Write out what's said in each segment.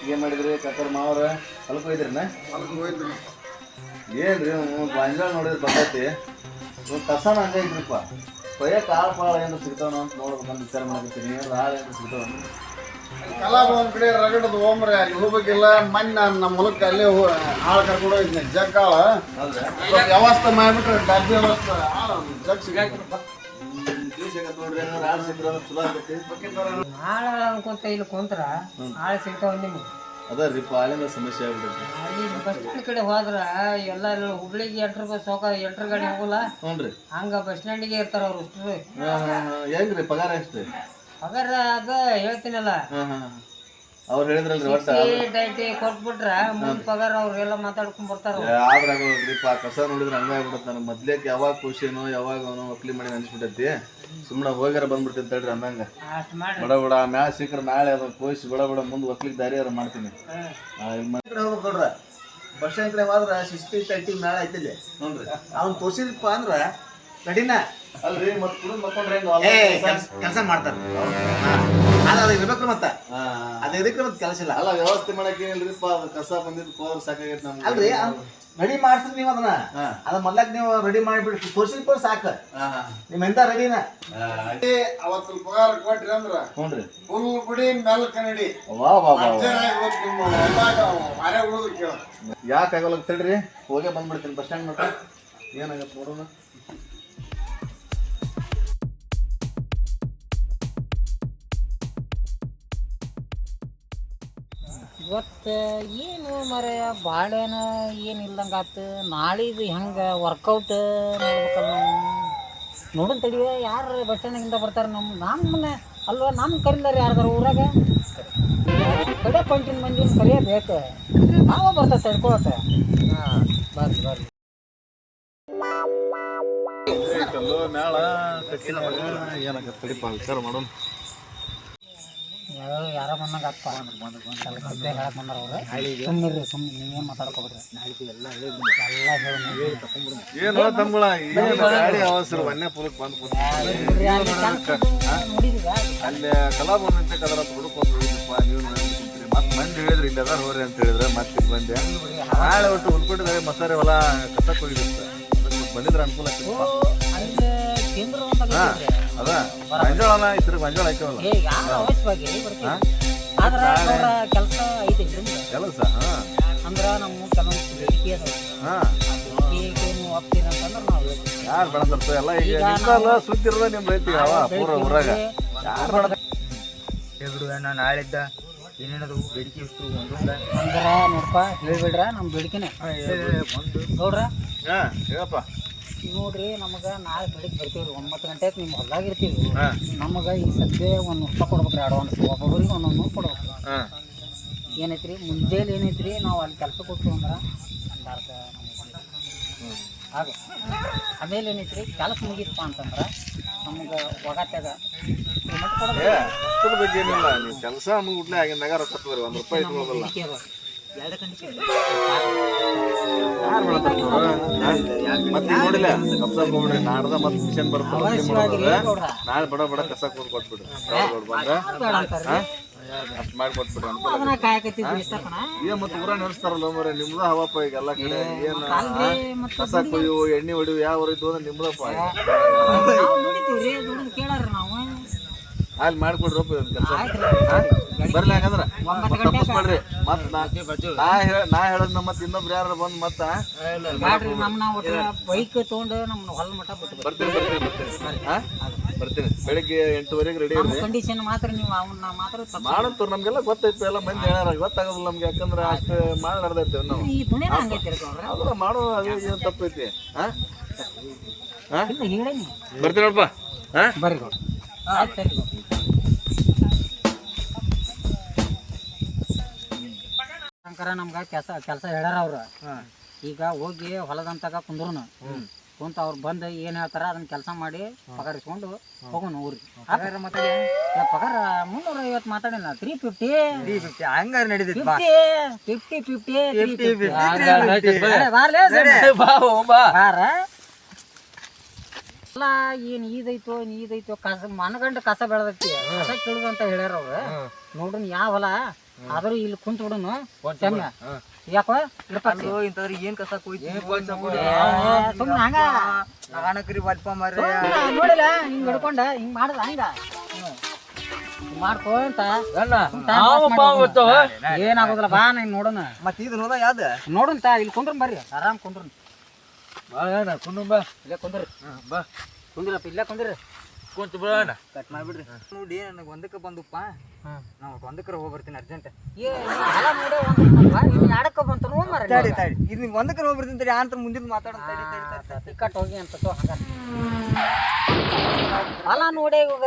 ಏನು ಮಾಡಿದ್ರಿ ಕಕ್ಕರ್ ಮಾವ್ರ ಹೊಲಕ್ಕೆ ಹೋಯ್ದ್ರಿನ ಏನ್ರಿ ಗಾಂಜಾಳ ನೋಡಿದ್ರೆ ಬರ್ತೈತಿ ಕಸನ ಹಂಗೈತ್ರಿಪ್ಪ ಕೊಯ್ಯ ಕಾಳು ಪಾಳು ಏನು ಸಿಗ್ತಾವ ಅಂತ ನೋಡ್ಬೇಕಂತ ವಿಚಾರ ಮಾಡಿರ್ತೀನಿ ಹಾಳು ಏನು ಸಿಗ್ತಾವ ಕಲಾಪ ಒಂದ್ ಕಡೆ ರಗಡದ ಹೋಮ್ರಿ ಅಲ್ಲಿ ಹೋಗ್ಬೇಕಿಲ್ಲ ಮೊನ್ನೆ ನಮ್ಮ ಹೊಲಕ್ಕೆ ಅಲ್ಲೇ ಹಾಳು ಕರ್ಕೊಂಡು ಹೋಗಿದ್ನಿ ಜಗ್ ಕಾಳು ವ್ಯವಸ್ಥೆ ಮಾಡಿಬಿಟ್ರೆ ಡಬ್ಬಿ ವ್ಯವಸ್ಥೆ ಜಗ್ ಸಿಗಾಕಿರಪ್ಪ ನೋಡ್ರಿ ಹಾಳು ಸಿಗ್ತಾವ ಚಲೋ ಆಗ್ತೈತಿ ಹಾಳು ಅನ್ಕೊಂತ ಇಲ್ಲಿ ಕುಂತ್ರ ಹಾಳು ಸಿಗ್ತಾವ ನಿಮ್ಗೆ ಅದ ರೀ ಪಾಲಿನ ಸಮಸ್ಯೆ ಆಗ್ಬಿಟ್ಟೈತಿ ಅಲ್ಲಿ ಬಸ್ ಸ್ಟ್ಯಾಂಡ್ ಕಡೆ ಹೋದ್ರ ಎಲ್ಲ ಹುಬ್ಳಿಗೆ 8 ರೂಪಾಯಿ ಸೋಕ 8 ಗಾಡಿ ಹೋಗಲ್ಲ ಹ್ಞೂ ಹಂಗ ಬಸ್ ಸ್ಟ್ಯಾಂಡಿಗೆ ಇರ್ತಾರ ಅವ್ರು ಅಷ್ಟು ಹೆಂಗ್ರಿ ಪಗಾರ ಎಷ್ಟು ಪಗಾರ ಅದ ಹೇಳ್ತೀನಲ್ಲ ಅವ್ರು ಹೇಳಿದ್ರಲ್ರಿ ಒಟ್ಟ ಡೈಟಿ ಕೊಟ್ಬಿಟ್ರ ಮುಂದ್ ಪಗಾರ ಅವ್ರೆಲ್ಲ ಮಾತಾಡ್ಕೊಂಡ್ ಬರ್ತಾರ ಆದ್ರಾಗ್ರಿಪ್ಪ ಕಸ ನೋಡಿದ್ರೆ ಹಂಗ ಆಗ್ಬಿಡತ್ತೆ ನನಗೆ ಮೊದ್ಲೇಕ್ ಯಾವಾಗ ಖುಷಿನೋ ಯಾವಾಗ ಅವನು ಒಕ್ಲಿ ಮಾಡಿ ಅನ್ಸ್ಬಿಟ್ಟೈತಿ ಸುಮ್ಮನೆ ಹೋಗ್ಯಾರ ಬಂದ್ಬಿಡ್ತೈತಿ ತಡ್ರಿ ಅಂದಂಗ ಅಷ್ಟ್ ಮಾಡ್ರಿ ಬಡ ಬಡ ಮ್ಯಾಲ ಸಿಕ್ಕರೆ ನಾಳೆ ಅದನ್ನ ಕೋಸಿ ಬಡ ಬಡ ಮುಂದೆ ಒಕ್ಲಿಗೆ ದಾರಿಯಾರ ಮಾಡ್ತೀನಿ ಕಡೆ ಹೋಗ್ಬೇಕ್ರ ಬಸ್ ಸ್ಟ್ಯಾಂಡ್ ಕಡೆ ಹೋದ್ರ 60-30 ಮೇಳ ಐತಿಲ್ಲ ನೋಡ್ರಿ ಅವ್ನು ತೋರ್ಸಿದಪ್ಪ ಅಂದ್ರ ಕಡಿನ ಅಲ್ರಿ ಮತ್ ಕುಡಿದ್ ಮಕ್ಕೊಂಡ್ರೆ ಕೆಲಸ ಮಾಡ್ತಾರ ಅದು ಇರ್ಬೇಕು ಮತ್ತ ಅದ ಇದಕ್ಕೆ ಮತ್ತೆ ಕೆಲಸ ಇಲ್ಲ ಅಲ್ಲ ವ್ಯವಸ್ಥೆ ಮಾಡಕ್ ಏನಿಲ್ರಿಪ್ಪ ಅದು ಕಸ ಬಂದಿದ್ದು ಹೋದ್ರ ಸಾಕಾಗೈತೆ ನಮ್ಗೆ ಅಲ್ರಿ ರೆಡಿ ಮಾಡ್ತೀರಿ ನೀವು ಅದನ್ನ ಅದ ಮೊದ್ಲಕ್ ನೀವು ರೆಡಿ ಮಾಡಿಬಿಡ್ರಿ ತೋರ್ಸಿದ್ ಸಾಕ ನಿಮ್ ಎಂತ ರೆಡಿನ ಅವತ್ತು ಪಗಾರ ಕೊಟ್ರಿ ಅಂದ್ರ ಹ್ಞೂನ್ರಿ ಫುಲ್ ಗುಡಿ ಮೆಲ್ಕ ನಡಿ ವಾ ವಾ ವಾ ಯಾಕೆ ಆಗೋಲ್ಲ ತಡ್ರಿ ಹೋಗೇ ಬಂದ್ಬಿಡ್ತೀನಿ ಬಸ್ ಸ್ಟ್ಯಾಂಡ್ ಮಟ್ಟ ಏನಾಗತ್ತೆ ನೋಡೋಣ ಇವತ್ತು ಏನು ಮರೆಯ ಬಾಳೆನ ಏನು ಇಲ್ದಂಗೆ ಆತು ನಾಳಿದು ಹೆಂಗೆ ವರ್ಕೌಟ್ ನೋಡ್ಬೇಕಲ್ಲ ನಾವು ನೋಡೋಣ ತಡಿಯ ಯಾರು ಬಸ್ ಸ್ಟ್ಯಾಂಡಿಂದ ಬರ್ತಾರೆ ನಮ್ಮನ್ನ ಅಲ್ವಾ ನಮ್ಮ ಕರೀಲಾರ ಯಾರ್ದಾರ ಊರಾಗ ಕಡೆ ಕೊಂಟಿನ ಮಂದಿನ ಕರೆಯಬೇಕು ನಾವು ಬರ್ತದೆ ತಡ್ಕೊಳತ್ತೆ ಬರ್ರಿ ಬರ್ರಿ ಮೇಳ ಕಟ್ಟಿಲ್ಲ ಏನಾಗತ್ತೆ ತಡಿಪ ವಿಚಾರ ಮಾಡೋಣ ಯಾರೋ ಬಂದಂಗೆ ಆಗ್ತ ಹೇಳಕ್ ಬಂದಾರ ಅವ್ರು ಸುಮ್ಮನೆ ಸುಮ್ಮನೆ ನೀವೇನು ಮಾತಾಡ್ಕೊಬಿಡ್ರಿ ಎಲ್ಲ ಏನು ತಮ್ಮಗಳ ಏನು ಗಾಡಿ ಅವಸರ ವನ್ಯ ಪೂರಕ್ಕೆ ಬಂದು ಅಲ್ಲಿ ಕಲಾಭವನ ಅಂತ ಕದರ ಹುಡುಕೊಂಡು ಹೋಗಿದ್ದಪ್ಪ ನೀವು ಕುಂತೀರಿ ಮತ್ತೆ ಮಂದಿ ಹೇಳಿದ್ರಿ ಇಲ್ಲಿ ಅದಾರ ಹೋರಿ ಅಂತ ಹೇಳಿದ್ರೆ ಮತ್ತೆ ಬಂದೆ ನಾಳೆ ಒಟ್ಟು ಉಳ್ಕೊಂಡಿದ್ದಾರೆ ಮಸಾರೆ ಹೊಲ ಕಟ್ಟಕ್ಕೆ ಹೋಗಿರುತ್ತೆ ಬಂದಿದ್ರೆ ಅನುಕೂಲ ಆಗ್ತದೆ ಅದ ಮಂಜಾಳನ ಇದ್ರ ಮಂಜಾಳ ಹಾಕಿವಲ್ಲ ಕೆಲಸ ಐತಿ ಕೆಲಸ ಅಂದ್ರ ನಮ್ಮ ಕೆಲವೊಂದು ಬೇಡಿಕೆ ಅದಾವ ನೀವು ಒಪ್ತೀರ ಅಂತಂದ್ರೆ ನಾವು ಯಾರು ಬೆಳೆದಿರ್ತವೆ ಎಲ್ಲ ಈಗ ನಿಮ್ದಲ್ಲ ಸುದ್ದಿ ಇರೋದ ನಿಮ್ ರೈತಿ ಅವ ಪೂರ ಊರಾಗ ಯಾರು ಬೆಳೆದ ಹೇಳ್ಬಿಡು ನಾನು ನಾಳಿದ್ದ ಏನೇನದು ಬೇಡಿಕೆ ಇಷ್ಟು ಒಂದೊಂದ ಅಂದ್ರ ನೋಡಪ್ಪ ಹೇಳ್ಬಿಡ್ರ ನಮ್ಮ ಬೇಡಿಕೆನೆ ನೋಡ್ರ ಹೇಳಪ್ಪ ನೋಡ್ರಿ ನಮಗೆ ನಾಳೆ ಬೆಳಿಗ್ಗೆ ಬರ್ತೀವಿ 9 ಗಂಟೆಗೆ ನಿಮ್ಮ ಹೊಲ್ದಾಗ ಇರ್ತೀವಿ ನಮಗೆ ಈ ಸದ್ಯ ₹100 ಕೊಡ್ಬೇಕ್ರಿ ಅಡ್ವಾನ್ಸ್ ಒಬ್ಬೊಬ್ಬರಿಗೆ 100 ಕೊಡ್ಬೇಕು ಏನೈತ್ರಿ ಮುಂಜಾನೆ ಏನೈತ್ರಿ ನಾವು ಅಲ್ಲಿ ಕೆಲಸ ಕೊಡ್ತೀವಿ ಅಂದ್ರೆ ಅರ್ಧ ಹಾಗೆ ಆಮೇಲೆ ಏನೈತ್ರಿ ಕೆಲಸ ಮುಗಿತಪ್ಪ ಅಂತಂದ್ರೆ ನಮ್ಗೆ ಒಗತ್ಯಾಗ ಪೇಮೆಂಟ್ ಕೊಡೋದು ಅದ್ರ ಬಗ್ಗೆ ಏನಿಲ್ಲ ನೀವು ಕೆಲಸ ಮುಗಿಡ್ಲೆ ಆಗಿಂದಾಗ ರೊಕ್ಕ ತಗೋರಿ ₹1 ಇಟ್ಕೊಳ್ಳೋದಲ್ಲ 2 ಕಂಡೀಷನ್ ಮತ್ತೆ ನೋಡಿಲ್ಲ ಕಬ್ಸ ಹೋಗ್ಬಿಡ್ರಿ ನಾಡ್ದ ಮತ್ತೆ ಮಿಷನ್ ಬರ್ತದೆ ನಾಳೆ ಬಡ ಬಡ ಕಸ ಕೂದ್ ಕೊಟ್ಬಿಡ್ರಿ ಬಂದ್ರ ಅಷ್ಟು ಮಾಡಿ ಕೊಟ್ಬಿಡ್ರಿ ಅನುಕೂಲ ಏನ್ ಮತ್ತೆ ಊರ ನಡೆಸ್ತಾರಲ್ಲ ಮರ ನಿಮ್ದ ಹವಪ್ಪ ಈಗ ಎಲ್ಲ ಕಡೆ ಏನ್ ಕಸ ಕೊಯ್ಯು ಎಣ್ಣೆ ಹೊಡಿವು ಯಾವ ಊರ ಇದ್ದು ಅಂದ್ರೆ ನಿಮ್ದಪ್ಪ ಅಲ್ಲಿ ಮಾಡ್ಕೊಡ್ರಪ್ಪ ಕೆಲಸ ಬರ್ಲಿ ಹಂಗಂದ್ರ ತಪ್ಪಸ್ ಮಾಡ್ರಿ ಮತ್ ನಾ ಹೇಳದ್ ಮತ್ ಇನ್ನೊಬ್ರು ಯಾರು ಬಂದ್ ಮತ್ತ ಬೈಕ್ ತಗೊಂಡು ನಮ್ಮ ಹೊಲ ಮಠ ಬರ್ತೀನಿ ಬರ್ತೀನಿ ಬೆಳಿಗ್ಗೆ 8:30 ರೆಡಿ ಇರ್ರಿ ಕಂಡೀಷನ್ ಮಾತ್ರ ನೀವು ಅವನ್ನ ಮಾತ್ರ ಮಾಡಂತೂ ನಮ್ಗೆಲ್ಲ ಗೊತ್ತೈತಿ ಎಲ್ಲ ಮಂದಿ ಹೇಳ್ಯಾರ ಗೊತ್ತಾಗೋದಿಲ್ಲ ನಮ್ಗೆ ಯಾಕಂದ್ರೆ ಅಷ್ಟು ಮಾಡಿ ನಡೆದೈತಿ ನಾವು ಅದ್ರ ಮಾಡೋ ಅದೇ ಏನು ತಪ್ಪೈತಿ ಬರ್ತೀನಿ ನೋಡಪ್ಪ ಬರ್ರಿ ಸರಿ ಶಂಕರ ನಮ್ಗೆ ಕೆಲಸ ಹೇಳ್ಯಾರ ಅವ್ರು ಈಗ ಹೋಗಿ ಹೊಲದಂತಾಗ ಕುಂದ್ರುನು ಕುಂತ ಅವ್ರು ಬಂದು ಏನ್ ಹೇಳ್ತಾರ ಅದನ್ನ ಕೆಲಸ ಮಾಡಿ ಪಗಾರ ಇಸ್ಕೊಂಡು ಹೋಗೋಣ ಊರಿಗೆ ಪಗಾರ 350 ಮಾತಾಡಿಲ್ಲ 350 ಹಂಗಾರ ನಡೀತೈತಿ 50 ಅಲ್ಲ ಏನ್ ಈದೈತೋ ಕಸ ಮನಗಂಡ ಕಸ ಬೆಳೆದೈತಿ ಕಸ ಕೀಳುದು ಅಂತ ಹೇಳ್ಯಾರ ಅವ್ರು ನೋಡ್ರಿ ಯಾವ ಹೊಲ ಆದ್ರೂ ಇಲ್ಲಿ ಕುಂತ ಬಿಡುನು ಚೆನ್ನ ಯಾಕೋ ಇರ್ಪಾಕ್ಸಿ ಇಂತದ್ರಿ ಏನ್ ಕಸ ಸುಮ್ಮನೆ ಹಂಗ ಅಗಾಣಕ್ರಿ ಬಲ್ಪ ಮಾರ್ರೆ ನೋಡಿಲ್ಲ ಹಿಂಗ್ ಹಿಡ್ಕೊಂಡ ಹಿಂಗ್ ಮಾಡ್ದ ಹಂಗ ಮಾಡ್ಕೊಂತ ಏನಾಗೋದಿಲ್ಲ ಬಾ ನೀನ್ ನೋಡೋಣ ಮತ್ ಇದು ನೋಡ ಯಾವ್ದ ನೋಡಂತ ಇಲ್ಲಿ ಕುಂದ್ರ ಬರ್ರಿ ಆರಾಮ್ ಕುಂದ್ರ ಇಲ್ಲೇ ಕುಂದ್ರಿ ಬಾ ಕುಂದ್ರಪ್ಪ ಇಲ್ಲೇ ಕುಂದ್ರಿ ಕುಂತ ಬಿಡೋಣ ಕಟ್ ಮಾಡ್ಬಿಡ್ರಿ ನೋಡಿ ನನಗೆ ಒಂದಕ್ಕೆ ಬಂದಪ್ಪ ನಾವು ಒಂದಕ್ಕೆ ಹೋಗಿ ಬರ್ತೀನಿ ಅರ್ಜೆಂಟ್ ಆಡಕ್ಕ ಬಂತ ತಡಿ ತಡಿ ಇದು ನಿಮ್ಗೆ ಒಂದಕ್ಕೆ ಹೋಗಿ ಬರ್ತೀನಿ ತಡಿ ಅಂತ ಮುಂದಿನ ಮಾತಾಡೋಣ ತಡಿ ತಡಿ ಟಿಕೆಟ್ ಹೋಗಿ ಅಂತ ಅಲ್ಲ ನೋಡಿ ಇವಾಗ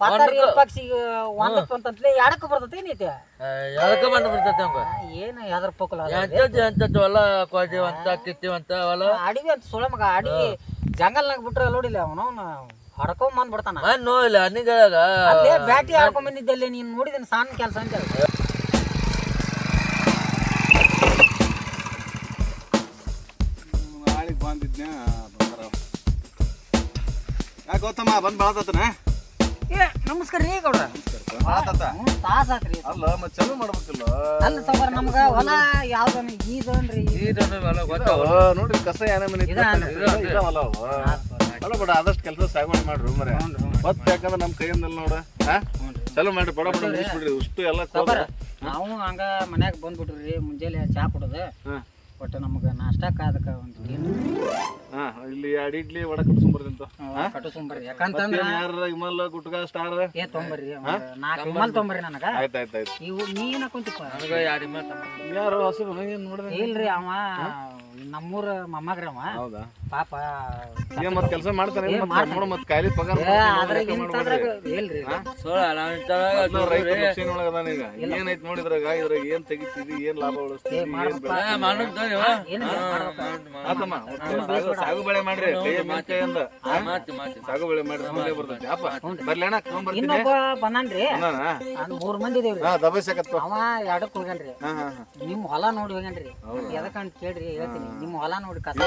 ಪಾತಾರಿ ಪಕ್ಷಿಗೆ ಒಂದಕ್ಕೆ ಅಂತಂತಲೇ ಎಡಕ್ಕ ಬರ್ತೈತಿ ಏನೈತಿ ಎದಕ್ಕೆ ಬಂದು ಬಿಡ್ತೈತೆ ನಮ್ಗೆ ಏನು ಯಾವ್ದ್ರ ಪೋಕಲ್ಲ ಎಂತದ್ದು ಹೊಲ ಕೊಯ್ತೀವಂತ ಕಿತ್ತೀವಂತ ಹೊಲ ಅಡಿವಿ ಅಂತ ಸೊಳ ಮಗ ಅಡಿವಿ ಜಂಗಲ್ನಾಗ ಬಿಟ್ರೆ ನೋಡಿಲ್ಲ ಅವನು ಹಡ್ಕೊಂಡ್ ಬಂದ್ ಬಿಡ್ತಾನ ನೋಡಿಲ್ಲ ಹಣ್ಣಿಗಳಾಗ ಅಲ್ಲೇ ಬ್ಯಾಟಿ ಆಡ್ಕೊಂಡ್ ಬಂದಿದ್ದಲ್ಲಿ ನೀನ್ ನೋಡಿದನ್ ಸಣ್ಣ ಕೆಲಸ ಅಂತ ನಾಳೆಗೆ ಬಂದಿದ್ನ್ಯಾ ಯಾಕೆ ಗೊತ್ತಮ್ಮ ಬಂದು ಬೆಳತನ ಏ ನಮಸ್ಕಾರ ರೀ ಗೌಡ್ರ ತಾಸ ಆತ್ರಿ ಅಲ್ಲ ಮತ್ತೆ ಚಲೋ ಮಾಡ್ಬೇಕಿಲ್ಲ ಅಲ್ಲ ಸವರ್ ನಮ್ಗ ಹೊಲ ಯಾವ್ದನ್ ಈದನ್ರಿ ನೋಡ್ರಿ ಕಸ ಏನೇ ಮನೆ ಇದಾವಲ್ಲ ಅವು ಅಲ್ಲ ಬೇಡ ಆದಷ್ಟು ಕೆಲಸ ಸಾಗುವಳಿ ಮಾಡ್ರಿ ಮರೆ ಮತ್ತೆ ಯಾಕಂದ್ರೆ ನಮ್ಮ ಕೈಯಿಂದ ನೋಡ ಚಲೋ ಮಾಡ್ರಿ ಬಡ ಬಡ ಮುಗಿಸ್ಬಿಡ್ರಿ ಅಷ್ಟು ಎಲ್ಲ ನಾವು ಹಂಗ ಮನ್ಯಾಗ ಬಂದ್ಬಿಟ್ರಿ ಮುಂಜಾನೆ ಚಾ ಕುಡದ ಒಟ್ಟು ನಮ್ಗ ನಾಷ್ಟಕ್ಕ ಅದಕ್ಕ ಒಂದು ಇಲ್ಲಿ 2 ಇಡ್ಲಿ ವಡ ಕಟ್ಸ್ಕೊಂಬರ್ದಿಂತ ಕಟ್ಟಿಸ್ಕೊಂಬರ್ರಿ ಯಾಕಂತಂದ್ರ ಯಾರ ವಿಮಲ್ ಗುಟ್ಕ ಸ್ಟಾರ್ ಏ ತೊಂಬರ್ರಿ 4 ವಿಮಲ್ ತೊಂಬರ್ರಿ ನನಗ ಆಯ್ತಾಯ್ತು ಇವು ನೀನ ಕುಂತಿಪ್ಪ ಯಾರು ಹಸು ಏನ್ ನೋಡ್ರಿ ಇಲ್ರಿ ಅವ ನಮ್ಮೂರ ಮೊಮ್ಮಗ್ರಿ ಅವ ಹೌದಾ ಪಾಪ ಏನ್ ಮತ್ ಕೆಲಸ ಮಾಡ್ತಾನೆ ನೋಡ ಮತ್ ಕಾಯಿಲೆ ಪಗಾರ ಅದ್ರಾಗ ಇಂತದ್ರಾಗ ಇಲ್ರಿ ಏನೈತ್ ನೋಡಿದ್ರಾಗ ಇದ್ರಾಗ ಏನ್ ತೆಗಿತೀವಿ ಏನ್ ಲಾಭ ಉಳಿಸ್ತೀವಿ ಸಾಗು ಬೆಳೆ ಮಾಡ್ರಿ ಕೈಯ ಮೇಲ್ಕೈಯಿಂದ ಸಾಗು ಬೆಳೆ ಮಾಡ್ರಿ ಬರ್ತೈತಿ ಅಪ್ಪ ಬರ್ಲಿ ಅಣ್ಣ ಇನ್ನೊಬ್ಬ ಬಂದಾನ್ರಿ 3 ಮಂದಿ ಇದೇವ್ರಿ ದಬಸಕತ್ತ ಅವ 2ಕ್ಕೆ ಹೋಗ್ಯಾನ್ರಿ ನಿಮ್ ಹೊಲ ನೋಡಿ ಹೋಗ್ಯಾನ್ರಿ ಎದಕ್ಕಂತ ಕೇಳ್ರಿ ಹೇಳ್ತೀನಿ ನಿಮ್ ಹೊಲ ನೋಡಿ ಕಸ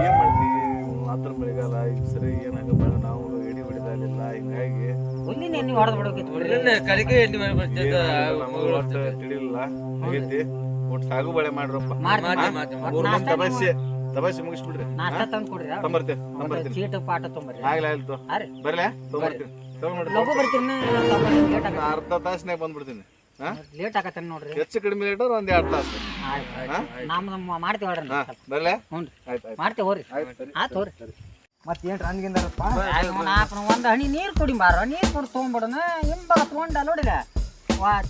ಏನ್ ಮಾಡ್ತೀವಿ ಮಾತ್ರ ಬೆಳೆಗಾಲ ಈಗ ಸರಿ ಏನಾಗಲ್ಲ ನಾವು ಎಡಿ ಹೊಡಿದಾಲಿಲ್ಲ ಹಿಂಗಾಗಿ ಹುಲ್ಲಿನ ಎಣ್ಣೆ ಹೊಡೆದ್ ಬಿಡೋಕೈತಿ ಕಲಿಕೆ ಎಣ್ಣೆ ಒಟ್ಟು ತಿಳಿಲಿಲ್ಲ ಆಗೈತಿ ಒಟ್ಟು ಸಾಗು ಬೆಳೆ ಮಾಡ್ರಪ್ಪ ದಬಾಸಿ ಮುಗಿಸ್ಬಿಡ್ರಿ ನಾಷ್ಟ ತಂದ್ ಕೊಡ್ರಿ ತೊಂಬರ್ತೀನಿ ಚೀಟ ಪಾಟ ತೊಂಬರ್ರಿ ಆಗ್ಲಾ ಆಯ್ತು ಬರ್ಲೆ ತೊಗೊಂಬರ್ತೀನಿ ಲಘು ಬರ್ತೀನಿ ಲೇಟ್ ಆಗ ಅರ್ಧ ತಾಸ್ನಾಗ ಬಂದ್ಬಿಡ್ತೀನಿ ಲೇಟ್ ಆಗತ್ತೆ ನೋಡ್ರಿ ಹೆಚ್ಚು ಕಡಿಮೆ ಲೇಟ್ ಒಂದ್ 2 ತಾಸು ನಮ್ದು ಮಾಡ್ತೀವಿ ಹೇಳ್ರಿ ಬರ್ಲೆ ಹ್ಞೂ ಆಯ್ತು ಮಾಡ್ತೇವೆ ಹೋರಿ ಆಯ್ತು ಹೋರಿ ಮತ್ತೇನ್ ರಂಗಿಂದಾರಪ್ಪ ಒಂದ್ ಹನಿ ನೀರ್ ಕುಡಿ ಬಾರ ನೀರ್ ಕುಡಿ ತೊಗೊಂಡ್ಬಿಡೋಣ ಹಿಂಬಾಗ ತೊಗೊಂಡ ನೋಡಿಲ್ಲ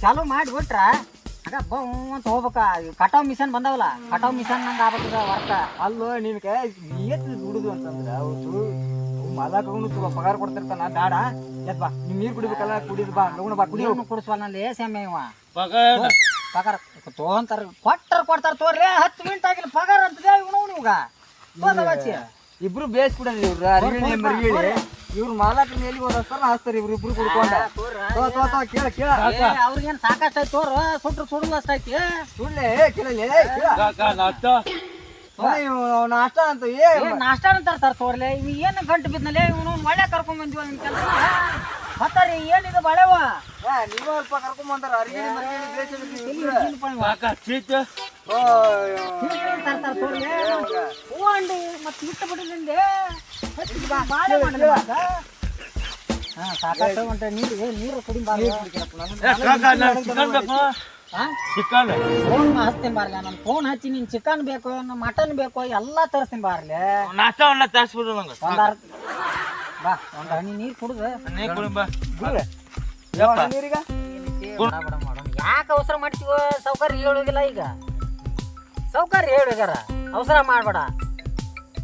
ಚಾಲು ಮಾಡಿ ಬಿಟ್ರ ಆಗ ಅಂತ ಹೋಗ್ಬೇಕ ಕಟಾವ್ ಮಿಷನ್ ಬಂದಾವಲ್ಲ ಕಟಾವ್ ಮಿಷನ್ ನಂಗೆ ಆಗ್ಬೇಕದ ವರ್ಕ ಅಲ್ಲೋ ನಿನ್ ಕೈ ನಿಯತ್ ದುಡುದು ಅಂತಂದ್ರ ಅವ್ರು ಮಾಲಕನು ಚಲೋ ಪಗಾರ ಕೊಡ್ತಿರ್ತಾನ ಬೇಡ ಎದ್ ಬಾ ನೀವ್ ನೀರ್ ಕುಡಿಬೇಕಲ್ಲ ಕುಡಿದ್ ಬಾ ಲಗುಣ ಬಾ ಕುಡಿಯೋನು ಕುಡಿಸ್ವಲ್ಲಿ ಸೇಮೆ ಇವ ಪಗಾರ ತೊಗೊಂತಾರ ಕೊಡ್ತಾರ ತೋರ್ರಿ 10 ಮಿನಿಟ್ ಆಗಿಲ್ಲ ಪಗಾರ ಅಂತದೇ ಇವನು ಇವಾಗ ಬೋದವಾಚಿ ಇಬ್ರು ಬೇಸ್ ಕುಡಲಿ ಇವ್ರು ಅರಿಗಣಿ ಮರಿಗಳಿ ಇವ್ರು ಮಾಲಕನ ಎಲ್ಲಿ ಹೋದಸ್ತಾರ ಹಾಸ್ತಾರ ಇಬ್ರು ಕುಡ್ಕೊಂಡ ಕೇಳ ಅವ್ರಿಗೇನ್ ಸಾಕಷ್ಟು ಐತಿ ತೋರು ಸುಟ್ರು ಸುಡುದು ಅಷ್ಟ ಐತಿ ಸುಳ್ಳೆ ಕೇಳಲಿ ನಾಷ್ಟ ಅಂತ ನಾಷ್ಟ ಅಂತಾರ ತೋರ್ಲೆ ಇವ್ ಏನ್ ಗಂಟು ಬಿದ್ನಲೆ ಇವನು ಮಳೆ ಕರ್ಕೊಂಡ್ ಬಂದಿವ ನಿಮ್ ಕೆಲಸ ಮತ್ತಾರಿ ಏನಿದೆ ಬಳೆವ ನೀವ ಅಲ್ಪ ಕರ್ಕೊಂಡ್ ಬಂದಾರ ಅರಿಗಣಿ ಮರಿಗಳಿ ತರ್ತಾರ ತೋರ್ಲೆ ಹೂವಂಡಿ ಮತ್ತೆ ಇಷ್ಟ ಬಿಡಿಲಿಂದೆ ಬಾಳೆ ಮಾಡಿಲ್ಲ ಸಾಕಷ್ಟು ಉಂಟ ನೀರು ಕುಡಿ ಫೋನ್ ಹಚ್ತೀನಿ ಬಾರ್ಲೆ ನಾನು ಫೋನ್ ಹಚ್ಚಿ ನೀನ್ ಚಿಕನ್ ಬೇಕು ಮಟನ್ ಬೇಕು ಎಲ್ಲಾ ತರಿಸ್ತೀನಿ ಬಾರ್ಲೆ ನಾಷ್ಟ ತರಿಸ್ಬಿಡು ನಂಗೆ ಬಾ ಒಂದ್ ಹನಿ ನೀರ್ ಕುಡ್ದು ಯಾಕೆ ಅವಸರ ಮಾಡ್ತೀವ ಸೌಕರ್ಯ ಹೇಳೋಗಿಲ್ಲ ಈಗ ಸೌಕರ್ಯ ಹೇಳೋಗ್ಯಾರ ಅವಸರ ಮಾಡ್ಬೇಡ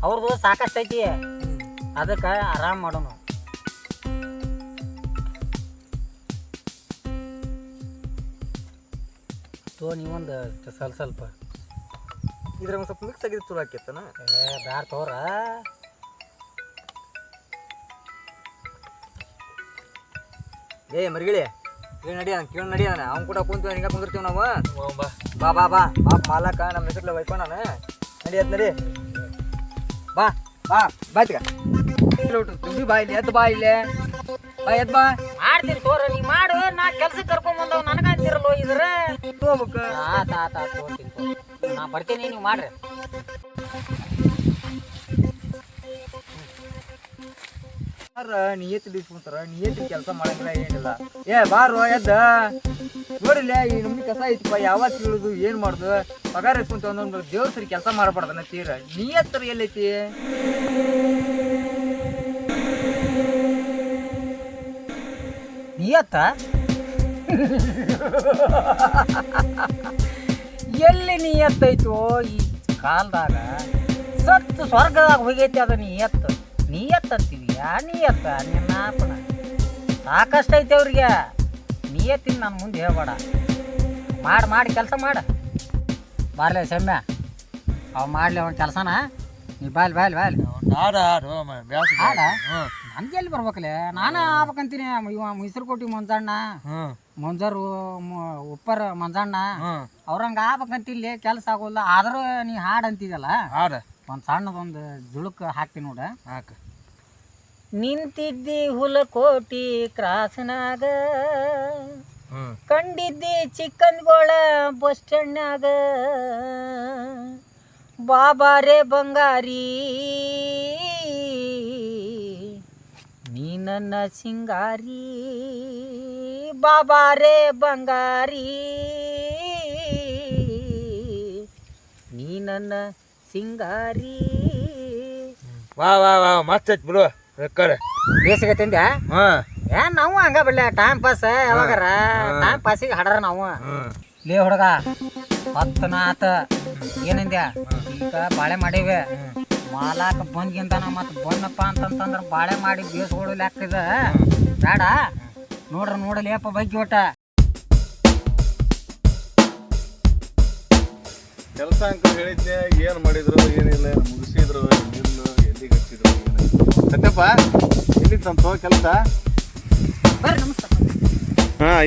ಅವ್ರದ್ದು ಸಾಕಷ್ಟು ಐತಿ ಅದಕ್ಕೆ ಆರಾಮ್ ಮಾಡೋನು ತೋ ನೀವೊಂದು ಸ್ವಲ್ಪ ಇದ್ರ ಒಂದ್ ಸ್ವಲ್ಪ ಮಿಕ್ಸ್ ಆಗಿದ್ದು ಚಲೋ ಆಕೇತನ ಬ್ಯಾಡ ತೋರ ಏ ಮರಿಗಿಳಿ ಕೇಳಿ ನಡಿಯಾನ ಅವ್ನು ಕೂಡ ಕುಂತೀವಿ ಹಿಂಗ ಕುಂದಿರ್ತೀವಿ ನಾವು ಬಾ ಬಾ ಬಾ ಬಾ ಮಾಲಕ ನಮ್ಮ ಹೆಸರ್ಲೆ ಒಯ್ಕೊಂಡಾನ ನಡಿ ಬಾ ಬಾ ಬಾಯ್ತಿಗ ತುಂಬಿ ಬಾ ಇಲ್ಲಿ ಎದ್ದು ಬಾ ಇಲ್ಲೇ ಬಾ ಎದ್ದು ಬಾ ಮಾಡ್ತೀನಿ ತೋರ ನೀ ಮಾಡು ನಾ ಕೆಲ್ಸಕ್ಕೆ ಕರ್ಕೊಂಡ್ ಬಂದವ್ ನನಗಂತಿರಲ್ಲೋ ಇದ್ರ ತಗೋಬೇಕು. ಆತ ತಗೋತೀನಿ. ನಾ ಬರ್ತೀನಿ, ನೀವು ಮಾಡ್ರಿ. ನಿಯತ್ ಬಿಸ್ಕೊಂತಾರ, ನಿಯತ್ ಕೆಲಸ ಮಾಡಂಗಿಲ್ಲ ಏನಿಲ್ಲ. ಬಾರೋ ಎದ್ದ ನೋಡಿಲ್ಲ, ಈ ನಮ್ನಿ ಕಸ ಐತಿಪ್ಪ, ಯಾವಾಗ ಕೀಳುದು ಏನ್ ಮಾಡುದು, ಪಗಾರ ಇಸ್ಕೊಂತ ಒಂದೊಂದು ದೇವ್ರ ಸರಿ ಕೆಲಸ ಮಾಡಬಾರ್ದನ ತೀರ. ನಿಯತ್ತರ ಎಲ್ಲೈತಿ? ನಿಯತ್ತ ಎಲ್ಲಿ ನಿಯತ್ತೈತೋ ಈ ಕಾಲದಾಗ? ಸತ್ತು ಸ್ವರ್ಗದಾಗ ಹೋಗೈತಿ ಅದು ನಿಯತ್ತು. ನಿಯತ್ತಂತೀವಿ ನಿಯತ್ತ ನಿನ್ನಪ್ಪನ ಸಾಕಷ್ಟು ಐತೆ ಅವ್ರಿಗೆ. ನಿಯತ್ತಿನ ನಾನು ಮುಂದೆ ಹೇಳ್ಬೇಡ. ಮಾಡಿ ಕೆಲಸ ಮಾಡ. ಬಾರ್ಲೆ ಸಮ್ಯ, ಅವ್ ಮಾಡ್ಲಿ ಅವನ ಕೆಲಸನ. ನೀ ಬಾಯ್ಲಿ ಹಾಡ ಹಾಡ ನನ್ಗೆ ಎಲ್ಲಿ ಬರ್ಬೇಕಲೆ? ನಾನು ಆಗ್ಬೇಕಂತೀನಿ. ಇವ ಮೈಸೂರುಕೋಟಿ ಮಂಜಣ್ಣ, ಮಂಜರು ಉಪ್ಪರ್ ಮಂಜಣ್ಣ ಅವ್ರಂಗ ಆಗ್ಬೇಕಂತಿಲ್ಲಿ. ಕೆಲಸ ಆಗೋಲ್ಲ. ಆದ್ರೂ ನೀ ಹಾಡು ಅಂತಿದಲ್ಲ, ಒಂದು ಸಣ್ಣದೊಂದು ಜುಳುಕ್ ಹಾಕ್ತೀನಿ ನೋಡ. ನಿಂತಿದ್ದಿ ಹುಲಕೋಟಿ ಕ್ರಾಸ್ನಾಗ, ಕಂಡಿದ್ದಿ ಚಿಕ್ಕನ್ಗೋಳ ಬಸ್ ಸ್ಟ್ಯಾಂಡ್ನಾಗ, ಬಾಬಾರೇ ಬಂಗಾರಿ ನೀ ನನ್ನ ಸಿಂಗಾರಿ, ಬಾಬಾರೇ ಬಂಗಾರಿ ನೀ ನನ್ನ ಸಿಂಗಾರಿ. ವಾ ಮಸ್ತ್ ಐತಿ ಬಿಡು. ಬೇಸಿಗೆ ತಿಂದ್ಯಾ? ಏನ್ ನಾವು ಹಂಗ ಬಿಡ್ಲೆ ಟೈಮ್ ಪಾಸ್. ಯಾವಾಗಾರ ಟೈಮ್ ಪಾಸಿಗೆ ಹಾಡ್ರ ನಾವು. ಲೇ ಹುಡುಗ, 10 ಆತ ಏನಂದ್ಯ? ಈಗ ಬಾಳೆ ಮಾಡೇವೆ. ಮಾಲಾಕ ಬಂದ್ಗಿಂತಾನ ಮತ್ತೆ ಬಂದಪ್ಪ ಅಂತಂತಂದ್ರ ಬಾಳೆ ಮಾಡಿ ಬೇಸ್ಕೊಡು ಲೆಕ್ಕದ ಬೇಡ. ನೋಡಲಿ ಅಪ್ಪ ಬಗ್ಗೆ ಒಟ್ಟ ಕೆಲಸ ಅಂತ ಹೇಳಿದ್ದೆ. ಏನು ಮಾಡಿದ್ರು ಏನಿಲ್ಲ, ಮುಗಿಸಿದ್ರು ನಿಲ್ಲು, ಎಲ್ಲಿಗೆ ಹಚ್ಚಿದ್ರು ಸತ್ಯಪ್ಪ ಎಲ್ಲಿತ್ತಂತ ಕೆಲಸ? ಬರ್ರಿ ನಮಸ್ಕಾರ.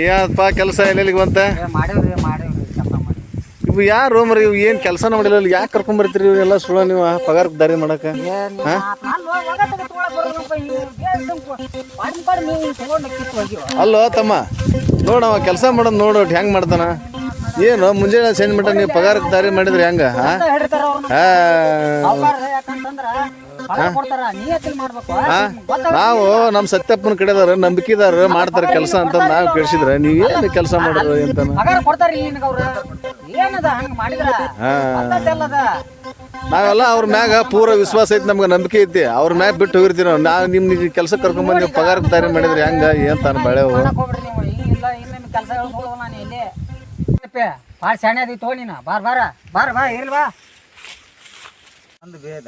ಏನಪ್ಪ ಕೆಲಸ ಎಲ್ಲೆಲ್ಲಿಗೆ ಬಂತ? ಮಾಡೇವ್ರಿ ಕೆಲಸ ಮಾಡಿ. ಇವು ಯಾರು ಮರಿ ಇವು ಏನು ಕೆಲಸನ ಮಾಡಿಲ್ಲ, ಯಾಕೆ ಕರ್ಕೊಂಬರ್ತೀರಿ ಇವರೆಲ್ಲ ಸುಳ್ಳ ನೀವು ಪಗಾರ ದಾರಿ ಮಾಡಕ್ಕೆ? ಅಲ್ಲೋ ತಮ್ಮ, ನೋಡವ ಕೆಲಸ ಮಾಡೋದು ನೋಡು ಹೆಂಗೆ ಮಾಡ್ತಾನ. ಏನು ಮುಂಜಾನೆ ಸಂಜೆ ಮಟ್ಟ ನೀವು ಪಗಾರಕ್ಕೆ ದಾರಿ ಮಾಡಿದ್ರಿ ಹೆಂಗ? ನಾವು ನಮ್ಮ ಸತ್ಯಪ್ಪನ ಕಡೆದವ್ರ ನಂಬಿಕೆದಾರ ಮಾಡ್ತಾರೆ ಕೆಲಸ ಅಂತ ನಾವು ಕೇಳಿಸಿದ್ರೆ ನೀವೇನು ಕೆಲಸ ಮಾಡೋದು ಅಂತ ನಾವೆಲ್ಲ ಅವ್ರ ಮ್ಯಾಗ ಪೂರ ವಿಶ್ವಾಸ ಐತಿ, ನಮ್ಗೆ ನಂಬಿಕೆ ಐತಿ. ಅವ್ರ ಮ್ಯಾಗ ಬಿಟ್ಟು ಹೋಗಿರ್ತೀವಿ ನಾವು. ನಿಮ್ಗೆ ಕೆಲಸ ಕರ್ಕೊಂಬಂದು ನೀವು ಪಗಾರಕ್ಕೆ ದಾರಿ ಮಾಡಿದ್ರಿ ಹೆಂಗ ಏನ್ ಬಾಳೆವು? ಭಾಳ ಶಾಣೆ ಅದಿ ತೋ ನೀನು. ಬಾ ಇರ್ಲ್ವಾ ಒಂದು ಭೇದ.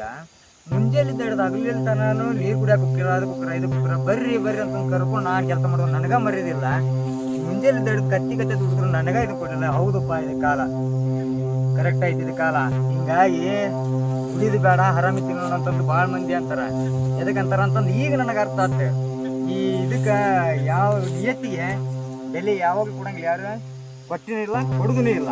ಮುಂಜಾನಿಂದ ಹಿಡಿದು ಹಗಲಿಲ್ ತನೂ ನೀರು ಕುಡಿಯಾಕ ಹೋಗ್ತೀರ, ಅದಕ್ಕೆ ಹೋಗ್ರ ಇದಕ್ಕೆ ಹೋಗ್ರ, ಬರ್ರಿ ಅಂತ ಕರ್ಕೊಂಡು ನಾನು ಕೆಲಸ ಮಾಡೋದು ನನಗ ಮರ್ಯಾದಿಲ್ಲ. ಮುಂಜಾನಿಂದ ಹಿಡಿದು ಕತ್ತಿ ದುಡಿದ್ರು ನನಗ ಇದು ಕೊಡಲಿಲ್ಲ. ಹೌದಪ್ಪ, ಇದು ಕಾಲ ಕರೆಕ್ಟ್ ಐತಿ. ಇದು ಕಾಲ ಹಿಂಗಾಗಿ ಕುಡಿದು ಬೇಡ ಹರಾಮಿ ತಿನ್ನೋಣ ಅಂತಂದು ಭಾಳ ಮಂದಿ ಅಂತಾರ. ಎದಕ್ಕಂತಾರ ಅಂತಂದು ಈಗ ನನಗೆ ಅರ್ಥ ಆಗ್ತದೆ. ಈ ಇದಕ್ಕೆ ಯಾವ ನಿಯತ್ತಿಗೆ ಬೆಲೆ ಯಾವಾಗ ಕೊಡಂಗಿಲ್ಲ, ಯಾರು ಕೊಟ್ಟಿನೂ ಇಲ್ಲ, ಕೊಡುದೂ ಇಲ್ಲ.